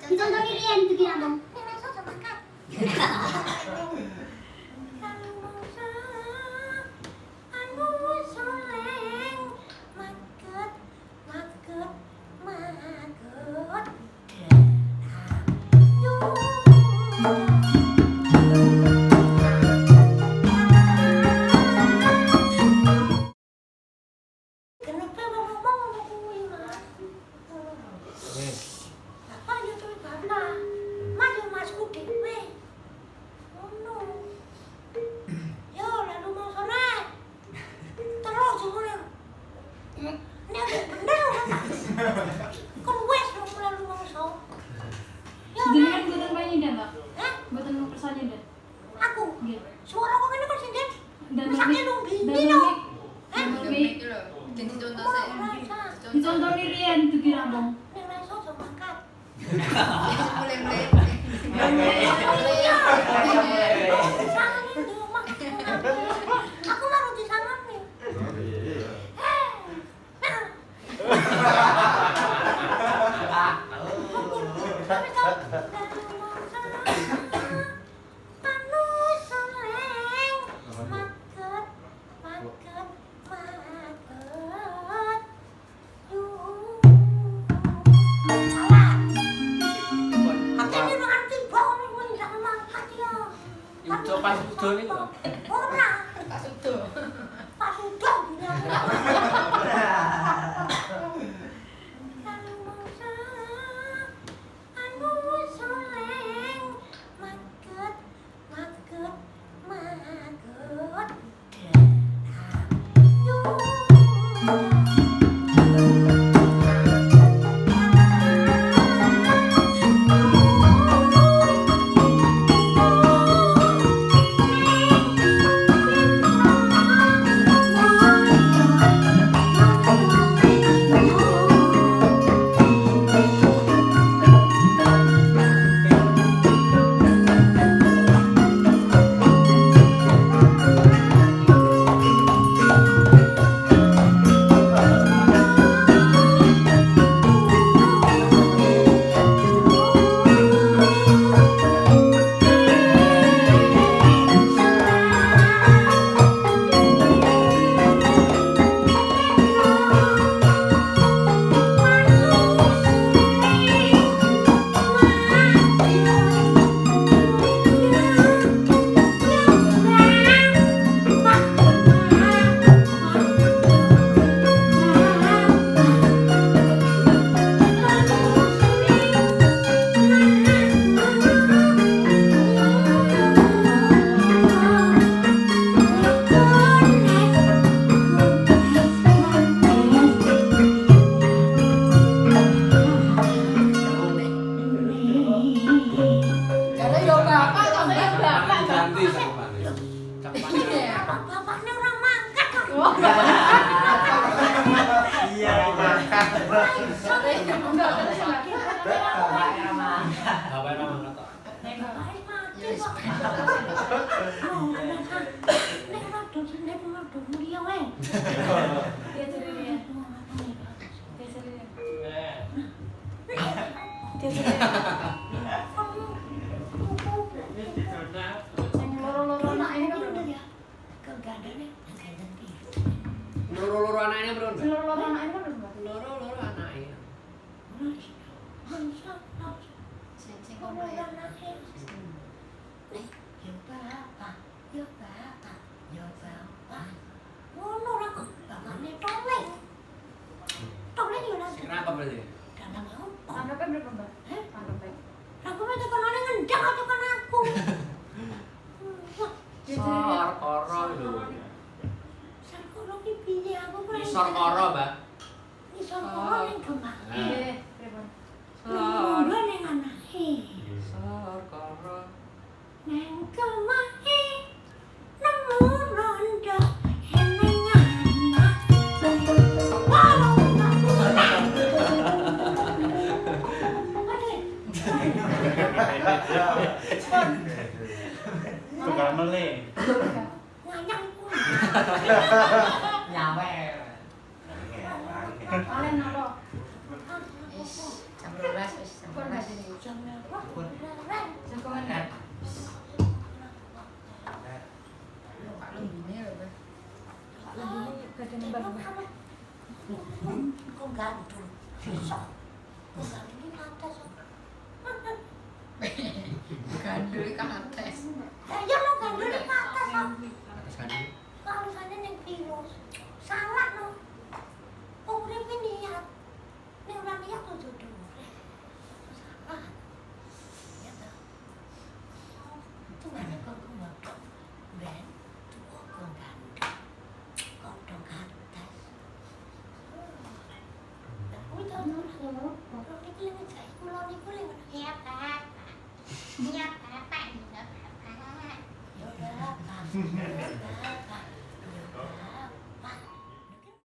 Dicontohi riyen iki ngomong. Jenengan mboten panjenengan, Mbak? Hah? Mboten persanyindan. Aku. Nggih. Suara kok ngene kok sindet? Dan Mesake lumbi lho. Hah? Dicontohi riyen dugi rambung. Nek ora iso aja mangkat. Aku baru disangani. Pas udo niku lho. Ora. Pas udo punya. Bapaknya orang mangkat kok. Iya, mangkat. Loro-loro anaknya bro. Loro-loro anaknya kan Mbak. Loro-loro anaknya. Kenapa berarti? Anggapnya berapa Mbak? Anggapnya. Sor koro lho. Sor koro, Mbak. Nggih, pripun? Sor koro. Neng kemahe nemu rondo heneng anak. Tukang meleh. Nganyang ku. Nyawe. Kalian apa? Jam 12 wis. Pun Mbak Dini. jamnya kok keren. Saya kemana? Pak Lembini ya, Pak. Pak Lembini badan nembak-nembak. Kok gantung bisa. Kok gantung di atas. Gandul ke atas. Ya lo gantung di atas. Atas kandung. Kalau sana yang virus salah no. Oh urip niat. Nek ora niat kudu dure. Salah. Ya ta. Tumane kok ngono. Ben, tuh kok gandeng. Kodong atas. Kuwi to. Kalau iki lek saya kula niku lek